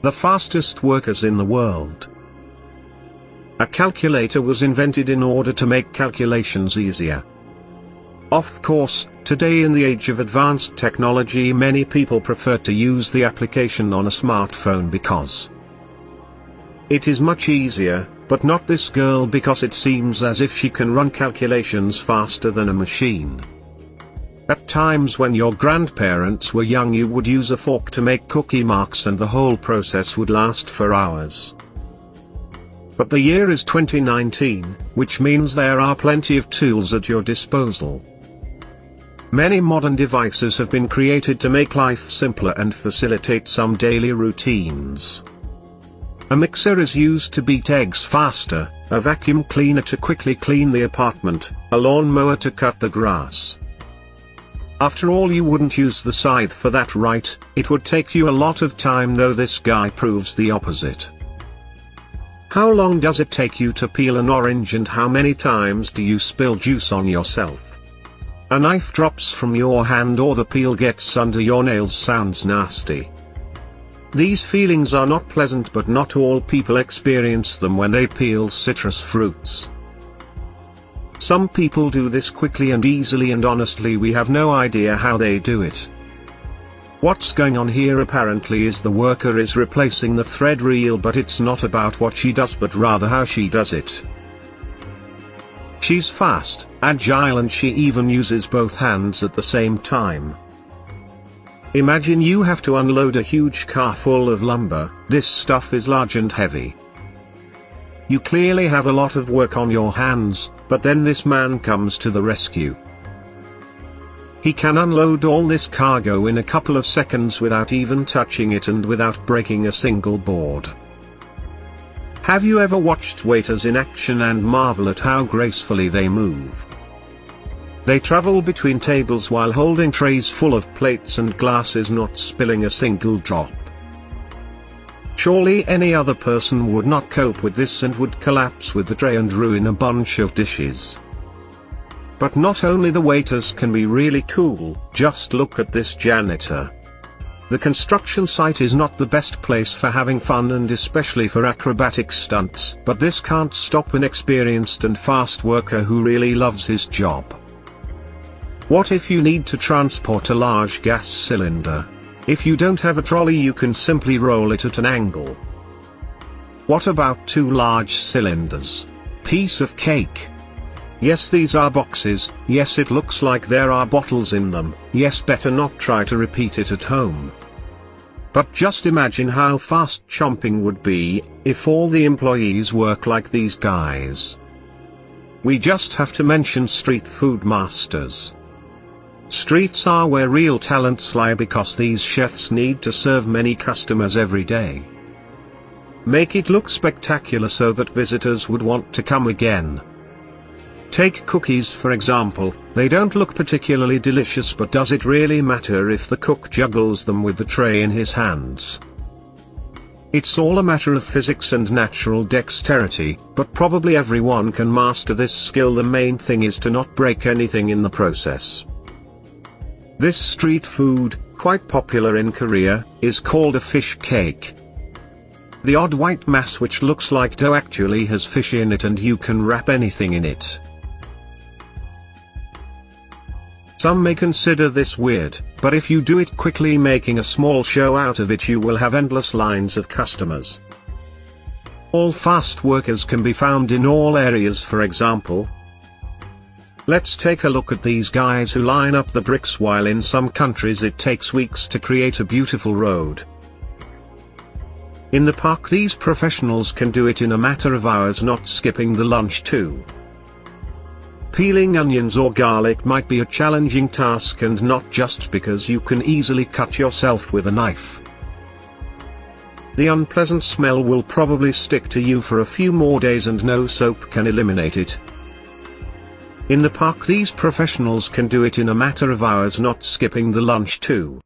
The fastest workers in the world. A calculator was invented in order to make calculations easier. Of course, today in the age of advanced technology, many people prefer to use the application on a smartphone because it is much easier, but not this girl, because it seems as if she can run calculations faster than a machine. At times when your grandparents were young, you would use a fork to make cookie marks and the whole process would last for hours. But the year is 2019, which means there are plenty of tools at your disposal. Many modern devices have been created to make life simpler and facilitate some daily routines. A mixer is used to beat eggs faster, a vacuum cleaner to quickly clean the apartment, a lawnmower to cut the grass. After all, you wouldn't use the scythe for that, right? It would take you a lot of time, though this guy proves the opposite. How long does it take you to peel an orange, and how many times do you spill juice on yourself? A knife drops from your hand or the peel gets under your nails sounds nasty. These feelings are not pleasant, but not all people experience them when they peel citrus fruits. Some people do this quickly and easily, and honestly we have no idea how they do it. What's going on here apparently is the worker is replacing the thread reel, but it's not about what she does but rather how she does it. She's fast, agile, and she even uses both hands at the same time. Imagine you have to unload a huge car full of lumber. This stuff is large and heavy. You clearly have a lot of work on your hands, but then this man comes to the rescue. He can unload all this cargo in a couple of seconds without even touching it and without breaking a single board. Have you ever watched waiters in action and marvel at how gracefully they move? They travel between tables while holding trays full of plates and glasses, not spilling a single drop. Surely any other person would not cope with this and would collapse with the tray and ruin a bunch of dishes. But not only the waiters can be really cool, just look at this janitor. The construction site is not the best place for having fun, and especially for acrobatic stunts, but this can't stop an experienced and fast worker who really loves his job. What if you need to transport a large gas cylinder? If you don't have a trolley, you can simply roll it at an angle. What about two large cylinders? Piece of cake. Yes, these are boxes. Yes, it looks like there are bottles in them. Yes, better not try to repeat it at home. But just imagine how fast chomping would be if all the employees work like these guys. We just have to mention street food masters. Streets are where real talents lie, because these chefs need to serve many customers every day. Make it look spectacular so that visitors would want to come again. Take cookies for example. They don't look particularly delicious, but does it really matter if the cook juggles them with the tray in his hands? It's all a matter of physics and natural dexterity, but probably everyone can master this skill. The main thing is to not break anything in the process. This street food, quite popular in Korea, is called a fish cake. The odd white mass which looks like dough actually has fish in it, and you can wrap anything in it. Some may consider this weird, but if you do it quickly, making a small show out of it, you will have endless lines of customers. All fast workers can be found in all areas. For example, let's take a look at these guys who line up the bricks, while in some countries it takes weeks to create a beautiful road. In the park, these professionals can do it in a matter of hours, not skipping the lunch too. Peeling onions or garlic might be a challenging task, and not just because you can easily cut yourself with a knife. The unpleasant smell will probably stick to you for a few more days, and no soap can eliminate it. In the park, these professionals can do it in a matter of hours, not skipping the lunch too.